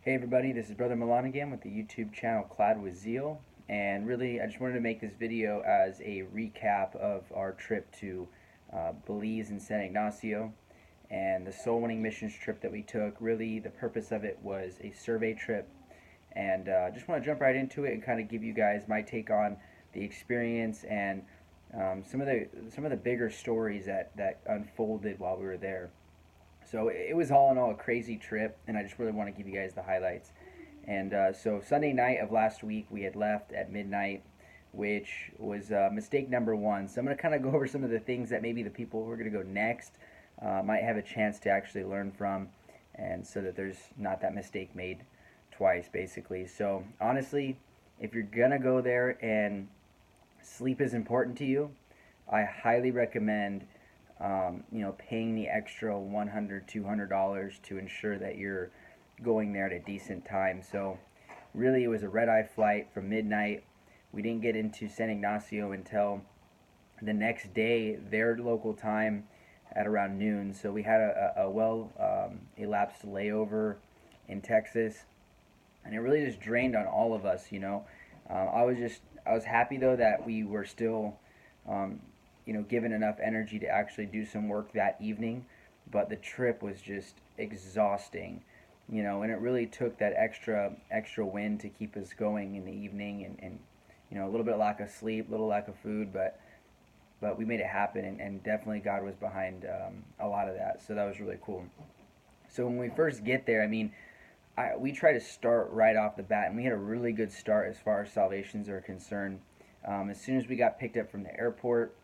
Hey everybody, this is Brother Milan again with the YouTube channel Clad with Zeal, and really I just wanted to make this video as a recap of our trip to Belize and San Ignacio and the soul winning missions trip that we took. Really the purpose of it was a survey trip, and just want to jump right into it and kind of give you guys my take on the experience and some of the bigger stories that unfolded while we were there. So it was all in all a crazy trip, and I just really want to give you guys the highlights. And so Sunday night of last week, we had left at midnight, which was mistake number one. So I'm going to kind of go over some of the things that maybe the people who are going to go next might have a chance to actually learn from, and so that there's not that mistake made twice, basically. So honestly, if you're going to go there and sleep is important to you, I highly recommend paying the extra $100, $200 to ensure that you're going there at a decent time. So really it was a red-eye flight from midnight. We didn't get into San Ignacio until the next day, their local time, at around noon. So we had a well elapsed layover in Texas, and it really just drained on all of us. I was happy though that we were still um, given enough energy to actually do some work that evening, but the trip was just exhausting, and it really took that extra wind to keep us going in the evening, and a little bit of lack of sleep, a little lack of food, but we made it happen, and definitely God was behind a lot of that, so that was really cool. So when we first get there, I mean, we try to start right off the bat, and we had a really good start as far as salvations are concerned. As soon as we got picked up from the airport,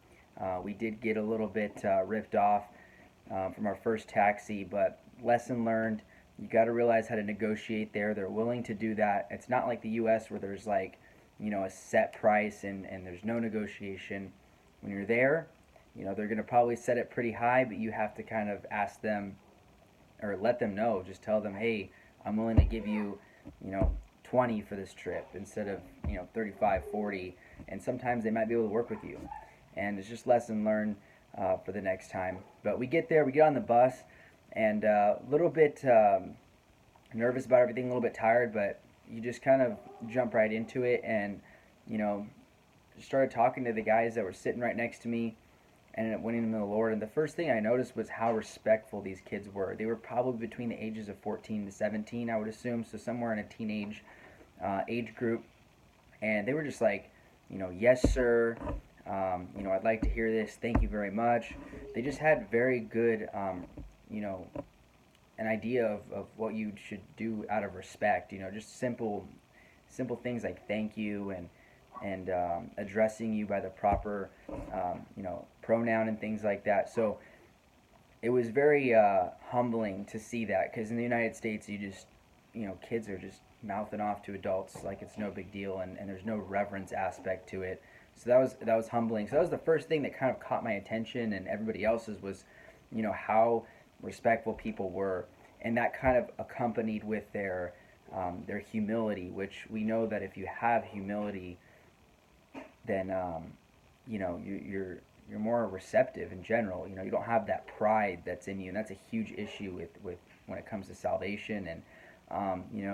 we did get a little bit ripped off from our first taxi, but lesson learned. You got to realize how to negotiate there. They're willing to do that. It's not like the U.S. where there's a set price and there's no negotiation. When you're there, they're going to probably set it pretty high, but you have to kind of ask them or let them know. Just tell them, hey, I'm willing to give you 20 for this trip instead of 35, 40, and sometimes they might be able to work with you. And it's just lesson learned for the next time. But we get there, we get on the bus, and a little bit nervous about everything, a little bit tired, but you just kind of jump right into it, and you know, started talking to the guys that were sitting right next to me, and ended up winning them to the Lord. And the first thing I noticed was how respectful these kids were. They were probably between the ages of 14 to 17, I would assume, so somewhere in a teenage age group, and they were just like, yes, sir. I'd like to hear this. Thank you very much. They just had very good, you know, an idea of what you should do out of respect. Just simple things like thank you and addressing you by the proper, pronoun and things like that. So it was very humbling to see that, because in the United States, kids are just mouthing off to adults like it's no big deal, and there's no reverence aspect to it. So that was humbling. So that was the first thing that kind of caught my attention, and everybody else's was, how respectful people were, and that kind of accompanied with their humility, which we know that if you have humility, then you're more receptive in general. You don't have that pride that's in you, and that's a huge issue with when it comes to salvation. And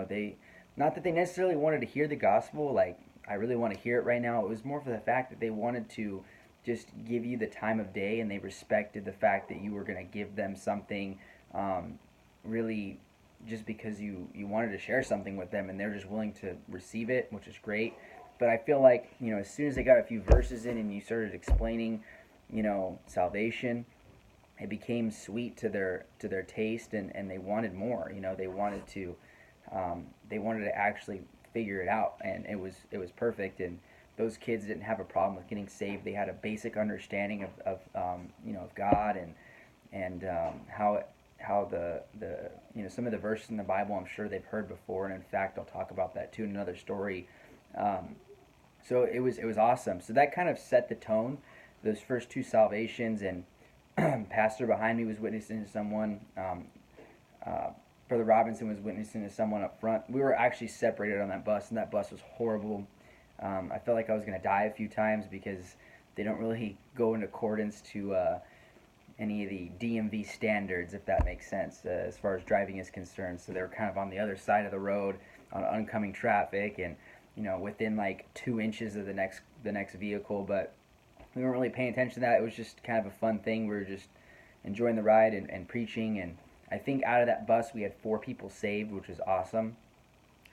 they, not that they necessarily wanted to hear the gospel like I really want to hear it right now. It was more for the fact that they wanted to just give you the time of day, and they respected the fact that you were going to give them something, really just because you wanted to share something with them, and they're just willing to receive it, which is great. But I feel like, as soon as they got a few verses in and you started explaining, salvation, it became sweet to their taste, and they wanted more. They wanted to actually figure it out, and it was perfect. And those kids didn't have a problem with getting saved. They had a basic understanding of God, and how the some of the verses in the Bible I'm sure they've heard before, and in fact I'll talk about that too in another story. So it was awesome. So that kind of set the tone. Those first two salvations, and pastor behind me was witnessing to someone. Brother Robinson was witnessing to someone up front. We were actually separated on that bus, and that bus was horrible. I felt like I was going to die a few times because they don't really go in accordance to any of the DMV standards, if that makes sense, as far as driving is concerned. So they were kind of on the other side of the road on oncoming traffic, and within like 2 inches of the next vehicle. But we weren't really paying attention to that. It was just kind of a fun thing. We were just enjoying the ride and preaching. And I think out of that bus we had 4 people saved, which was awesome.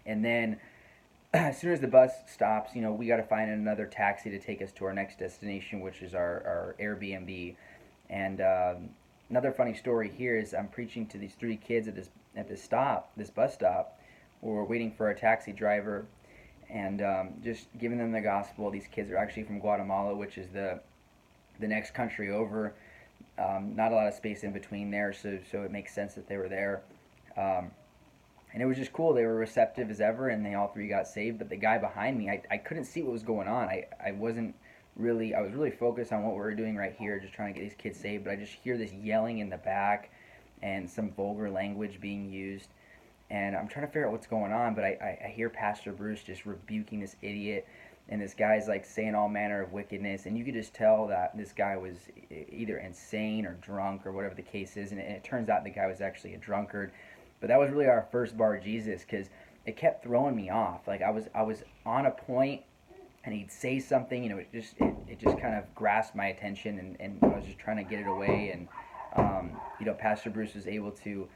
And then as soon as the bus stops, we got to find another taxi to take us to our next destination, which is our Airbnb. And another funny story here is I'm preaching to these 3 kids at this bus stop. We're waiting for a taxi driver, and just giving them the gospel. These kids are actually from Guatemala, which is the next country over. Not a lot of space in between there, so it makes sense that they were there. Um, and it was just cool. They were receptive as ever, and they all 3 got saved. But the guy behind me, I couldn't see what was going on. I wasn't really, I was really focused on what we were doing right here, just trying to get these kids saved. But I just hear this yelling in the back and some vulgar language being used. And I'm trying to figure out what's going on, but I hear Pastor Bruce just rebuking this idiot, and this guy's like saying all manner of wickedness, and you could just tell that this guy was either insane or drunk or whatever the case is, and it turns out the guy was actually a drunkard. But that was really our first bar Jesus, because it kept throwing me off. Like I was on a point, and he'd say something, it just kind of grasped my attention, and I was just trying to get it away, and Pastor Bruce was able to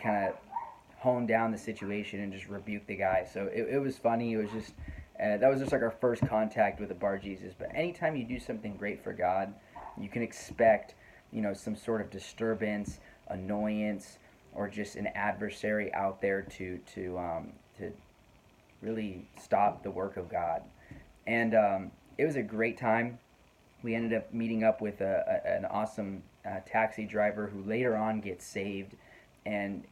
kind of hone down the situation and just rebuke the guy. So it was funny. It was just that was just like our first contact with the bar Jesus. But anytime you do something great for God, you can expect some sort of disturbance, annoyance, or just an adversary out there to really stop the work of God. And it was a great time. We ended up meeting up with an awesome taxi driver who later on gets saved. And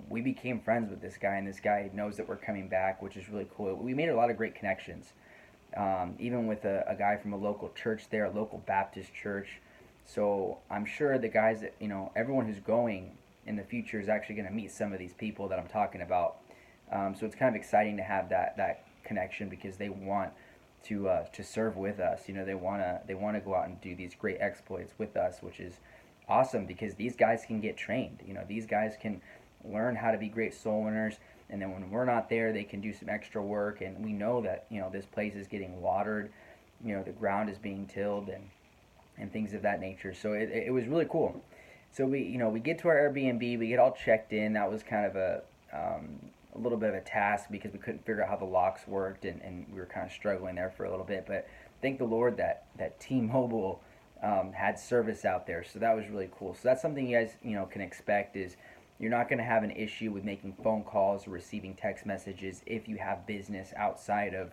we became friends with this guy, and this guy knows that we're coming back, which is really cool. We made a lot of great connections, even with a guy from a local church there, a local Baptist church. So I'm sure the guys that, everyone who's going in the future is actually going to meet some of these people that I'm talking about. So it's kind of exciting to have that connection, because they want to serve with us. They want to go out and do these great exploits with us, which is awesome, because these guys can get trained. These guys can learn how to be great soul winners, and then when we're not there, they can do some extra work. And we know that this place is getting watered, the ground is being tilled, and things of that nature. So it was really cool. So we get to our Airbnb, we get all checked in. That was kind of a little bit of a task, because we couldn't figure out how the locks worked, and we were kind of struggling there for a little bit. But thank the Lord that T-Mobile had service out there, so that was really cool. So that's something you guys can expect, is you're not going to have an issue with making phone calls or receiving text messages if you have business outside of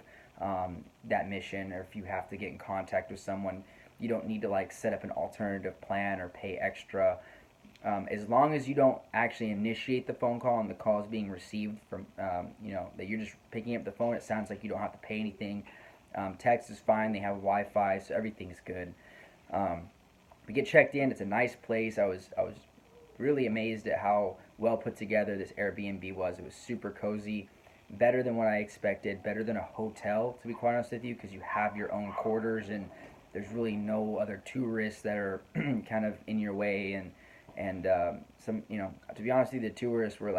that mission, or if you have to get in contact with someone. You don't need to set up an alternative plan or pay extra. As long as you don't actually initiate the phone call and the call is being received from, that you're just picking up the phone, it sounds like you don't have to pay anything. Text is fine. They have Wi-Fi, so everything's good. We get checked in. It's a nice place. I was really amazed at how well put together this Airbnb was. It was super cozy, better than what I expected, better than a hotel, to be quite honest with you, because you have your own quarters, and there's really no other tourists that are kind of in your way, and some, to be honest with you, the tourists were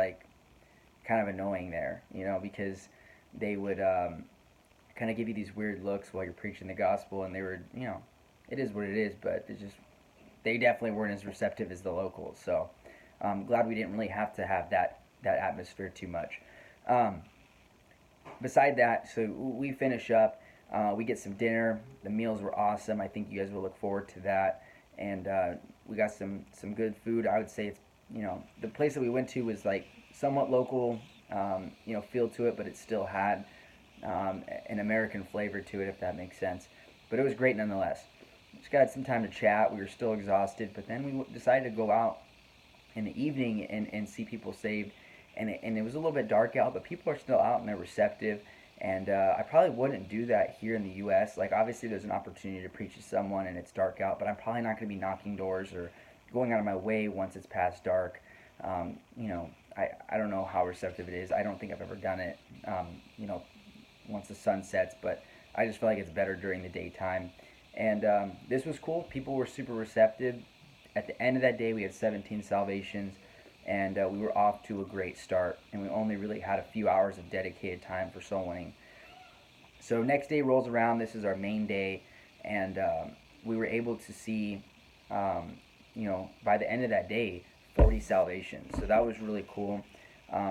kind of annoying there, because they would kind of give you these weird looks while you're preaching the gospel, and they were, it is what it is, but it's just, they definitely weren't as receptive as the locals. So I'm glad we didn't really have to have that atmosphere too much. Beside that, so we finish up, we get some dinner. The meals were awesome. I think you guys will look forward to that. And we got some good food. I would say it's, the place that we went to was somewhat local, feel to it, but it still had an American flavor to it, if that makes sense. But it was great nonetheless. Just got some time to chat. We were still exhausted, but then we decided to go out in the evening and see people saved. And it was a little bit dark out, but people are still out and they're receptive. And I probably wouldn't do that here in the U.S. Obviously, there's an opportunity to preach to someone and it's dark out, but I'm probably not going to be knocking doors or going out of my way once it's past dark. I don't know how receptive it is. I don't think I've ever done it, once the sun sets, but I just feel like it's better during the daytime. And this was cool. People were super receptive. At the end of that day, we had 17 salvations, and we were off to a great start. And we only really had a few hours of dedicated time for soul winning. So next day rolls around. This is our main day, and we were able to see, by the end of that day, 40 salvations. So that was really cool.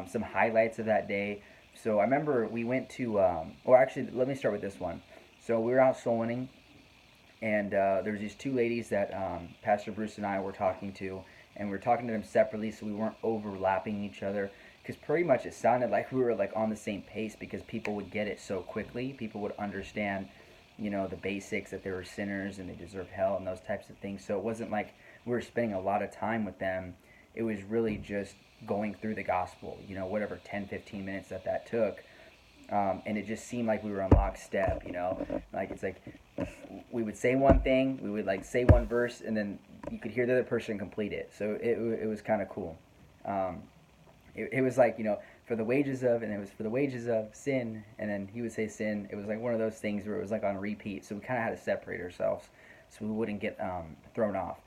Some highlights of that day. So I remember we went to, or actually, let me start with this one. So we were out soul winning, and there was these two ladies that Pastor Bruce and I were talking to, and we were talking to them separately, so we weren't overlapping each other. Because pretty much it sounded like we were like on the same pace, because people would get it so quickly. People would understand, the basics, that they were sinners and they deserved hell and those types of things. So it wasn't like we were spending a lot of time with them. It was really just going through the gospel, whatever 10, 15 minutes that took. And it just seemed like we were on lockstep, like it's like we would say one thing, we would like say one verse, and then you could hear the other person complete it. So it was kind of cool. It was like, for the wages of, and it was for the wages of sin, and then he would say sin. It was like one of those things where it was like on repeat. So we kind of had to separate ourselves so we wouldn't get thrown off.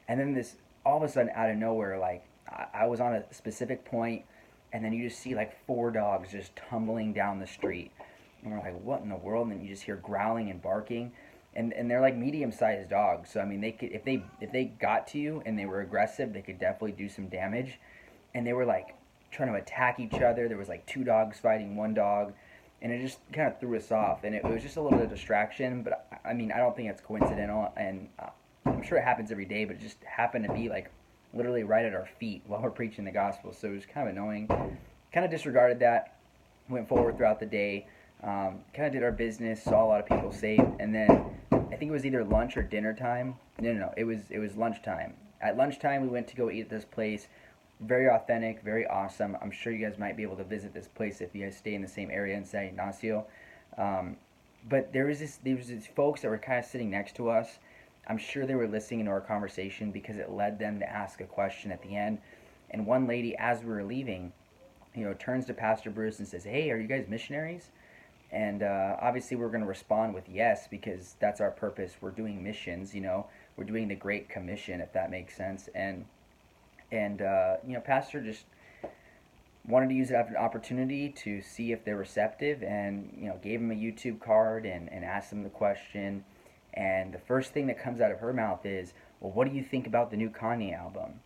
And then this, all of a sudden, out of nowhere, like I was on a specific point, and then you just see like 4 dogs just tumbling down the street. And we're like, what in the world? And then you just hear growling and barking. And they're like medium-sized dogs. So I mean, they could, if they got to you and they were aggressive, they could definitely do some damage. And they were like trying to attack each other. There was like 2 dogs fighting 1 dog, and it just kind of threw us off. And it was just a little bit of distraction. But I mean, I don't think it's coincidental, and I'm sure it happens every day. But it just happened to be like literally right at our feet while we're preaching the gospel. So it was kind of annoying. Kind of disregarded that. Went forward throughout the day. Kind of did our business. Saw a lot of people saved, and then I think it was either lunch or dinner time. No. It was lunchtime. At lunchtime, we went to go eat at this place. Very authentic, very awesome. I'm sure you guys might be able to visit this place if you guys stay in the same area in San Ignacio. But there was these folks that were kind of sitting next to us. I'm sure they were listening to our conversation because it led them to ask a question at the end. And one lady, as we were leaving, turns to Pastor Bruce and says, "Hey, are you guys missionaries?" And obviously we're going to respond with yes, because that's our purpose. We're doing missions, we're doing the Great Commission, if that makes sense. And Pastor just wanted to use it as an opportunity to see if they're receptive, and gave them a YouTube card and asked them the question. And the first thing that comes out of her mouth is, "Well, what do you think about the new Kanye album?"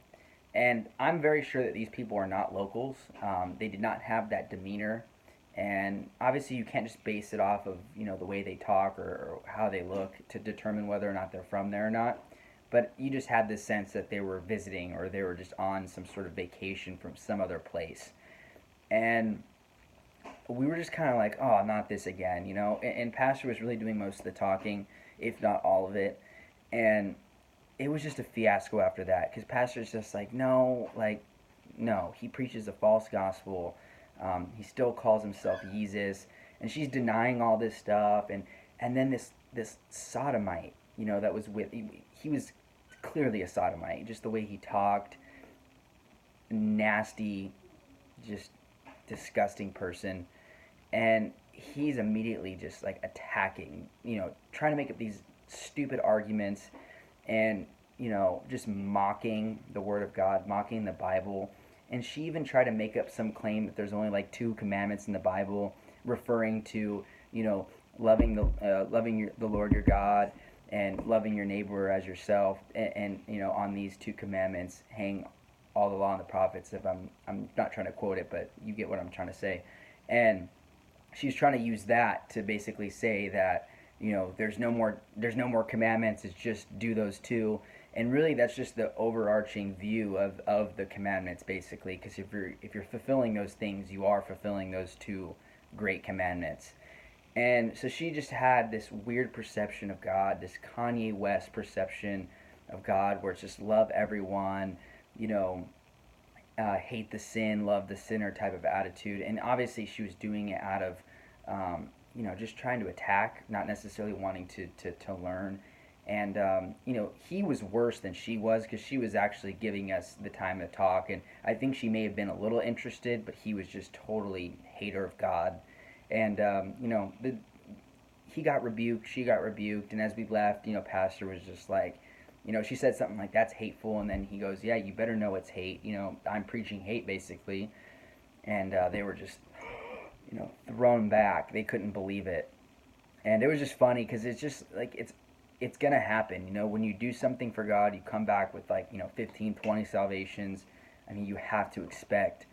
And I'm very sure that these people are not locals. They did not have that demeanor. And obviously you can't just base it off of, the way they talk or how they look to determine whether or not they're from there or not. But you just had this sense that they were visiting, or they were just on some sort of vacation from some other place. And we were just kind of like, oh, not this again, And Pastor was really doing most of the talking, if not all of it. And it was just a fiasco after that, because Pastor's just like, no, he preaches a false gospel. He still calls himself Jesus, and she's denying all this stuff. And then this sodomite, that was with, he was clearly a sodomite, just the way he talked, nasty, just disgusting person. And he's immediately just like attacking, trying to make up these stupid arguments, and just mocking the Word of God, mocking the Bible. And she even tried to make up some claim that there's only like 2 commandments in the Bible, referring to loving the Lord your God and loving your neighbor as yourself. And on these 2 commandments hang all the law and the prophets. If I'm not trying to quote it, but you get what I'm trying to say. And she's trying to use that to basically say that there's no more commandments. It's just do those 2. And really, that's just the overarching view of the commandments, basically. Because if you're fulfilling those things, you are fulfilling those 2 great commandments. And so she just had this weird perception of God, this Kanye West perception of God, where it's just love everyone, hate the sin, love the sinner type of attitude. And obviously, she was doing it out of, just trying to attack, not necessarily wanting to learn. And, he was worse than she was, because she was actually giving us the time to talk. And I think she may have been a little interested, but he was just totally hater of God. And, he got rebuked, she got rebuked, and as we left, pastor was just like, she said something like, that's hateful, and then he goes, yeah, you better know it's hate, I'm preaching hate, basically. And they were just, thrown back. They couldn't believe it. And it was just funny because it's just like, it's gonna happen, when you do something for God, you come back with like, 15, 20 salvations. I mean, you have to expect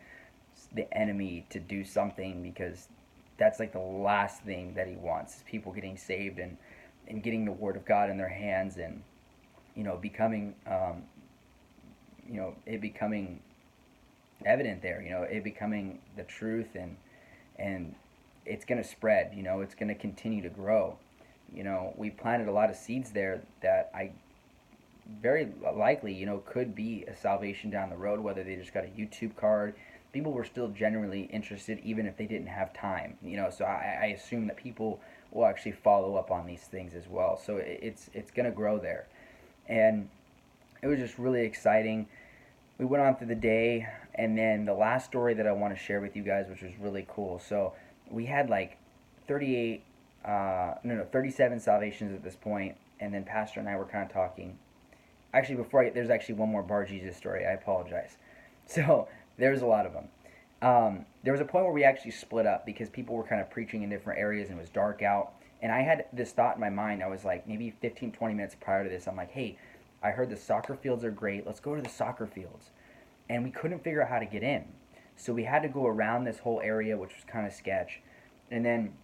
the enemy to do something, because that's like the last thing that he wants, is people getting saved and getting the word of God in their hands, and becoming it becoming evident there, it becoming the truth, and it's going to spread, it's going to continue to grow. We planted a lot of seeds there that I very likely, could be a salvation down the road, whether they just got a YouTube card. People were still genuinely interested, even if they didn't have time, so I assume that people will actually follow up on these things as well. So it's going to grow there. And it was just really exciting. We went on through the day, and then the last story that I want to share with you guys, which was really cool. So we had like 37 salvations at this point, and then Pastor and I were kind of talking. Actually, there's actually one more Bar Jesus story. I apologize. So there's a lot of them. There was a point where we actually split up because people were kind of preaching in different areas, and it was dark out. And I had this thought in my mind. I was like, maybe 15, 20 minutes prior to this, I'm like, hey, I heard the soccer fields are great. Let's go to the soccer fields. And we couldn't figure out how to get in. So we had to go around this whole area, which was kind of sketch. And then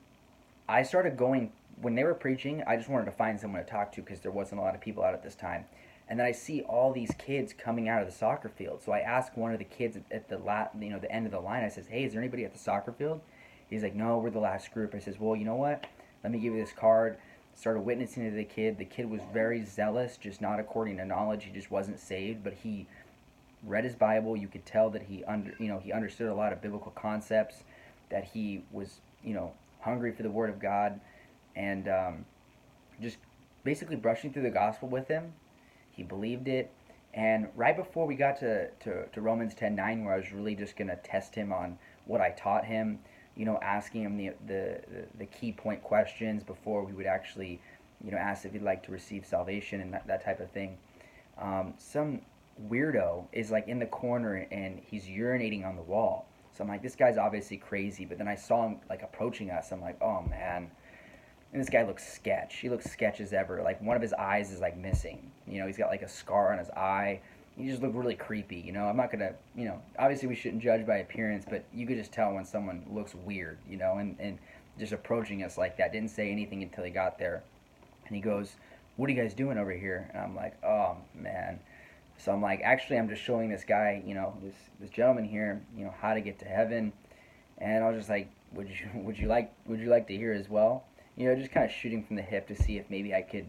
I started going, when they were preaching, I just wanted to find someone to talk to because there wasn't a lot of people out at this time. And then I see all these kids coming out of the soccer field. So I asked one of the kids at the the end of the line, I says, hey, is there anybody at the soccer field? He's like, no, we're the last group. I says, well, you know what? Let me give you this card. Started witnessing to the kid. The kid was very zealous, just not according to knowledge. He just wasn't saved, but he read his Bible. You could tell that he understood a lot of biblical concepts, that he was, hungry for the Word of God, and just basically brushing through the gospel with him. He believed it, and right before we got to Romans 10:9, where I was really just going to test him on what I taught him, asking him the key point questions before we would actually, ask if he'd like to receive salvation and that type of thing. Some weirdo is like in the corner and he's urinating on the wall. So I'm like, this guy's obviously crazy. But then I saw him like approaching us. I'm like, oh man. And this guy looks sketch. He looks sketch as ever. Like one of his eyes is like missing. He's got like a scar on his eye. He just looked really creepy. I'm not gonna, obviously we shouldn't judge by appearance, but you could just tell when someone looks weird, and just approaching us like that. Didn't say anything until he got there. And he goes, what are you guys doing over here? And I'm like, oh man. So I'm like, actually, I'm just showing this guy, this gentleman here, how to get to heaven. And I was just like, would you like to hear as well? Just kind of shooting from the hip to see if maybe I could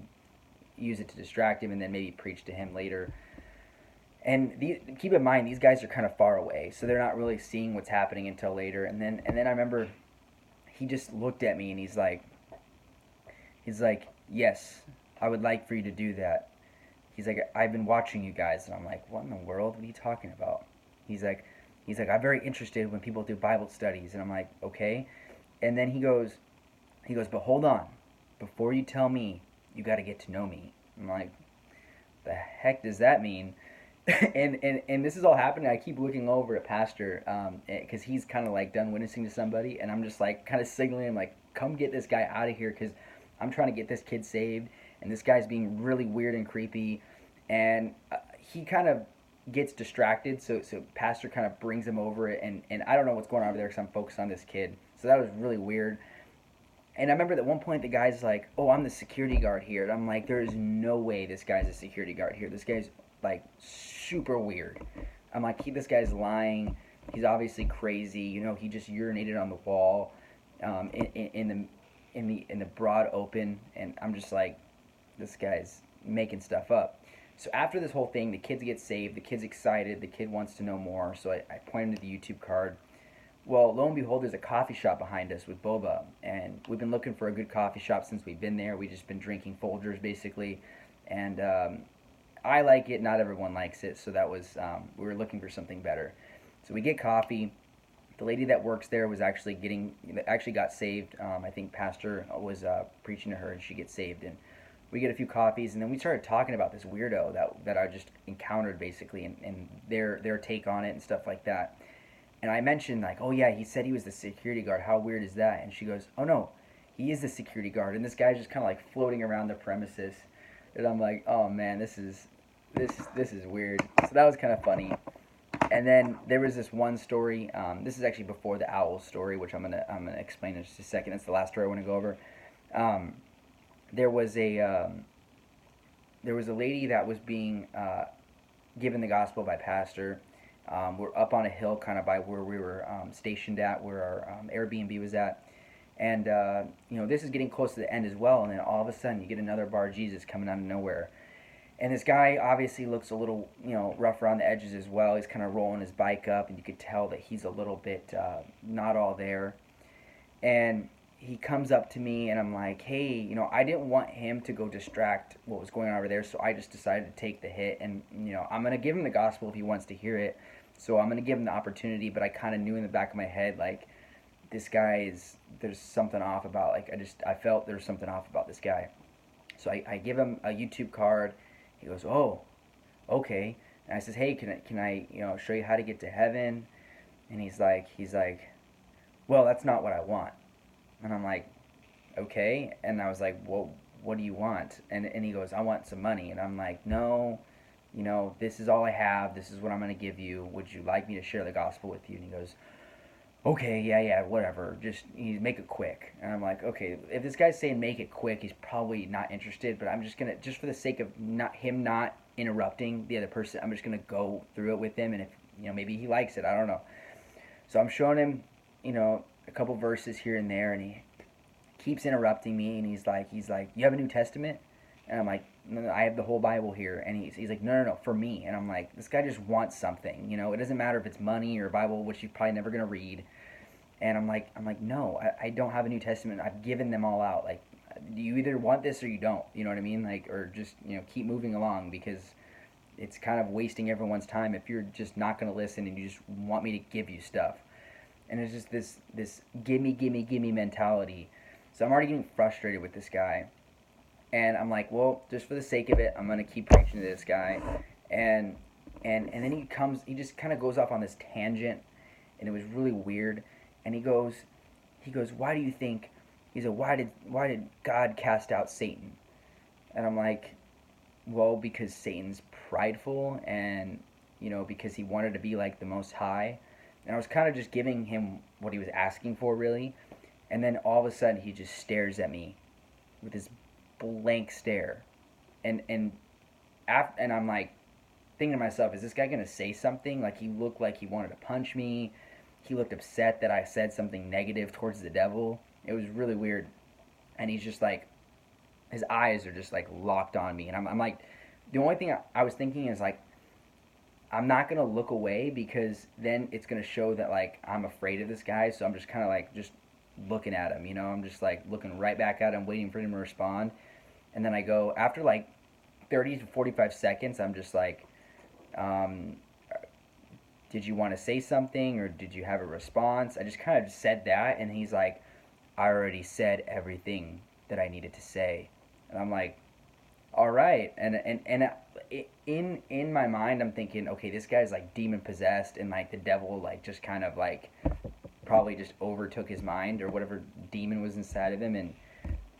use it to distract him and then maybe preach to him later. And keep in mind, these guys are kind of far away, so they're not really seeing what's happening until later. And then I remember he just looked at me and he's like, yes, I would like for you to do that. He's like, I've been watching you guys. And I'm like, what in the world? What are you talking about? He's like, I'm very interested when people do Bible studies. And I'm like, okay. And then he goes, but hold on. Before you tell me, you got to get to know me. I'm like, the heck does that mean? and this is all happening. I keep looking over at Pastor because he's kind of like done witnessing to somebody. And I'm just like kind of signaling him like, come get this guy out of here because I'm trying to get this kid saved. And this guy's being really weird and creepy. And he kind of gets distracted. So Pastor kind of brings him over. And I don't know what's going on over there because I'm focused on this kid. So that was really weird. And I remember at one point the guy's like, oh, I'm the security guard here. And I'm like, there is no way this guy's a security guard here. This guy's like super weird. I'm like, this guy's lying. He's obviously crazy. He just urinated on the wall in the broad open. And I'm just like, this guy's making stuff up. So after this whole thing, the kids get saved. The kid's excited. The kid wants to know more. So I point him to the YouTube card. Well, lo and behold, there's a coffee shop behind us with boba, and we've been looking for a good coffee shop since we've been there. We've just been drinking Folgers, basically, and I like it. Not everyone likes it, so that was we were looking for something better. So we get coffee, The lady that works there was actually got saved. I think pastor was preaching to her, and she gets saved. And we get a few coffees, and then we started talking about this weirdo that I just encountered basically, and their take on it and stuff like that. And I mentioned like, oh yeah, he said he was the security guard. How weird is that? And she goes, oh no, he is the security guard, and this guy's just kind of like floating around the premises. And I'm like, oh man, this is weird. So that was kind of funny. And then there was this one story. This is actually before the owl story, which I'm gonna explain in just a second. It's the last story I want to go over. Um, there was a there was a lady that was being given the gospel by pastor. We're up on a hill, kind of by where we were stationed at, where our Airbnb was at. And this is getting close to the end as well. And then all of a sudden, you get another Bar Jesus coming out of nowhere. And this guy obviously looks a little, rough around the edges as well. He's kind of rolling his bike up, and you could tell that he's a little bit not all there. And he comes up to me, and I'm like, hey, I didn't want him to go distract what was going on over there, so I just decided to take the hit. And, I'm going to give him the gospel if he wants to hear it. So I'm going to give him the opportunity, but I kind of knew in the back of my head, like, this guy there's something off about, like, I felt there was something off about this guy. So I give him a YouTube card. He goes, oh, okay. And I says, hey, can I show you how to get to heaven? And he's like, well, that's not what I want. And I'm like, okay. And I was like, well, what do you want? And he goes, I want some money. And I'm like, no, this is all I have. This is what I'm going to give you. Would you like me to share the gospel with you? And he goes, okay, yeah, whatever. Just make it quick. And I'm like, okay, if this guy's saying make it quick, he's probably not interested. But I'm just gonna, just for the sake of not interrupting the other person, I'm just gonna go through it with him. And if maybe he likes it, I don't know. So I'm showing him, a couple verses here and there, and he keeps interrupting me. And he's like, you have a New Testament? And I'm like, no, I have the whole Bible here. And he's like, no, for me. And I'm like, this guy just wants something. It doesn't matter if it's money or a Bible, which you're probably never going to read. And I'm like, no, I don't have a New Testament. I've given them all out. Like, you either want this or you don't. You know what I mean? Like, or just, keep moving along, because it's kind of wasting everyone's time if you're just not going to listen and you just want me to give you stuff. And it's just this gimme mentality. So I'm already getting frustrated with this guy. And I'm like, well, just for the sake of it, I'm gonna keep preaching to this guy, and then he just kind of goes off on this tangent, and it was really weird. And he goes, why do you think? He said, why did God cast out Satan? And I'm like, well, because Satan's prideful, and because he wanted to be like the Most High. And I was kind of just giving him what he was asking for, really. And then all of a sudden, he just stares at me with his blank stare, and I'm like thinking to myself, is this guy gonna say something? Like, he looked like he wanted to punch me. He looked upset that I said something negative towards the devil. It was really weird. And he's just like, his eyes are just like locked on me, and I'm like, the only thing I was thinking is like, I'm not gonna look away, because then it's gonna show that like I'm afraid of this guy. So I'm just kind of like just looking at him, I'm just like looking right back at him, waiting for him to respond. And then I go, after like 30 to 45 seconds, I'm just like, did you want to say something, or did you have a response? I just kind of said that, and he's like, I already said everything that I needed to say. And I'm like, all right. And in my mind, I'm thinking, okay, this guy's like demon possessed, and like the devil like just kind of like probably just overtook his mind, or whatever demon was inside of him.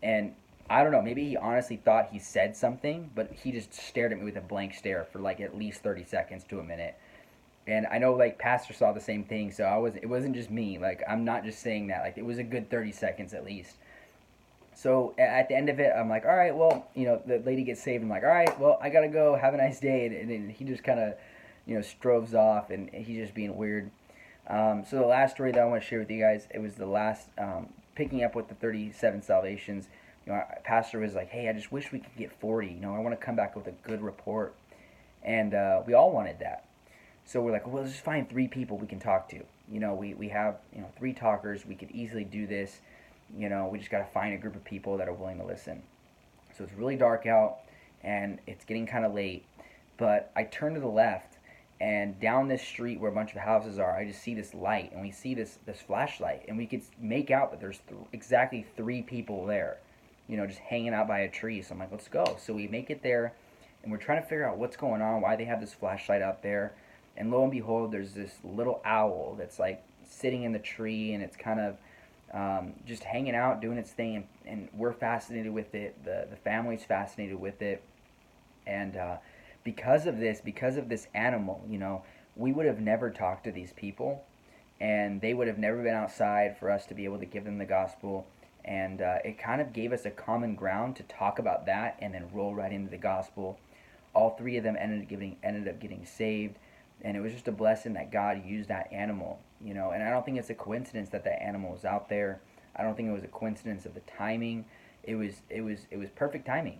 And I don't know, maybe he honestly thought he said something, but he just stared at me with a blank stare for like at least 30 seconds to a minute. And I know like pastor saw the same thing, so it wasn't just me. Like, I'm not just saying that. Like, it was a good 30 seconds at least. So at the end of it, I'm like, all right, well, the lady gets saved. I'm like, all right, well, I gotta go. Have a nice day. And then he just kind of, stroves off, and he's just being weird. So the last story that I want to share with you guys, it was the last, picking up with the 37 salvations. Our pastor was like, hey, I just wish we could get 40. I want to come back with a good report. And we all wanted that. So we're like, well, let's just find 3 people we can talk to. We have, 3 talkers. We could easily do this. We just got to find a group of people that are willing to listen. So it's really dark out, and it's getting kind of late. But I turn to the left, And down this street where a bunch of houses are, I just see this light, and we see this flashlight, and we could make out that there's exactly 3 people there, just hanging out by a tree. So I'm like, let's go. So we make it there, and we're trying to figure out what's going on, why they have this flashlight out there. And lo and behold, there's this little owl that's like sitting in the tree, and it's kind of just hanging out, doing its thing, and we're fascinated with it. The family's fascinated with it, and because of this animal, we would have never talked to these people, and they would have never been outside for us to be able to give them the gospel. And it kind of gave us a common ground to talk about that, and then roll right into the gospel. All 3 of them ended up getting saved, and it was just a blessing that God used that animal. And I don't think it's a coincidence that that animal was out there. I don't think it was a coincidence of the timing. It was perfect timing.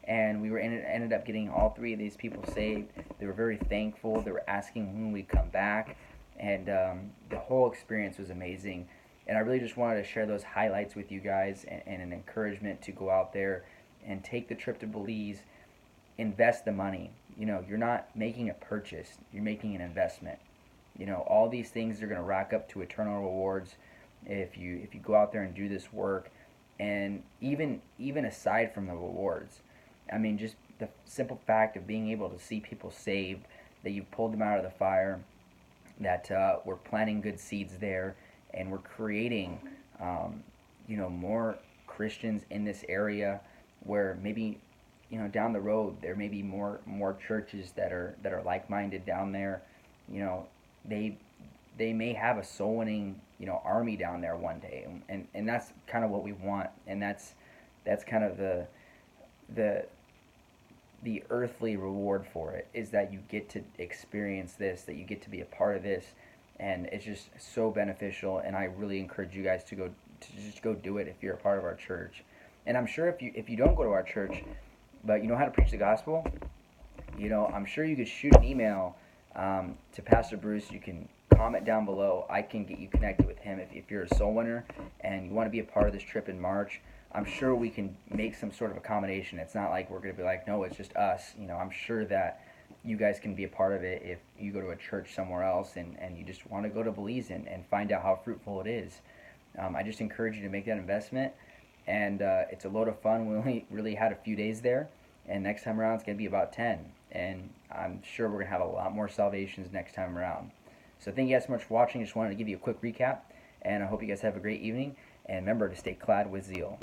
And we ended up getting all 3 of these people saved. They were very thankful. They were asking when we'd come back, and the whole experience was amazing. And I really just wanted to share those highlights with you guys, and an encouragement to go out there and take the trip to Belize. Invest the money. You're not making a purchase, you're making an investment. All these things are going to rack up to eternal rewards if you go out there and do this work. And even aside from the rewards, I mean, just the simple fact of being able to see people saved, that you've pulled them out of the fire, that we're planting good seeds there, and we're creating, more Christians in this area, where maybe, down the road there may be more churches that are like-minded down there. They they may have a soul winning army down there one day, and that's kind of what we want, and that's kind of the the earthly reward for it, is that you get to experience this, that you get to be a part of this, and it's just so beneficial. And I really encourage you guys to just go do it if you're a part of our church. And I'm sure if you don't go to our church, but you know how to preach the gospel, I'm sure you could shoot an email to Pastor Bruce. You can comment down below. I can get you connected with him if you're a soul winner and you want to be a part of this trip in March. I'm sure we can make some sort of accommodation. It's not like we're going to be like, no, it's just us. I'm sure that you guys can be a part of it if you go to a church somewhere else, and you just want to go to Belize and find out how fruitful it is. I just encourage you to make that investment, and it's a load of fun. We only really had a few days there, and next time around it's going to be about 10, and I'm sure we're going to have a lot more salvations next time around. So thank you guys so much for watching. I just wanted to give you a quick recap, and I hope you guys have a great evening, and remember to stay clad with zeal.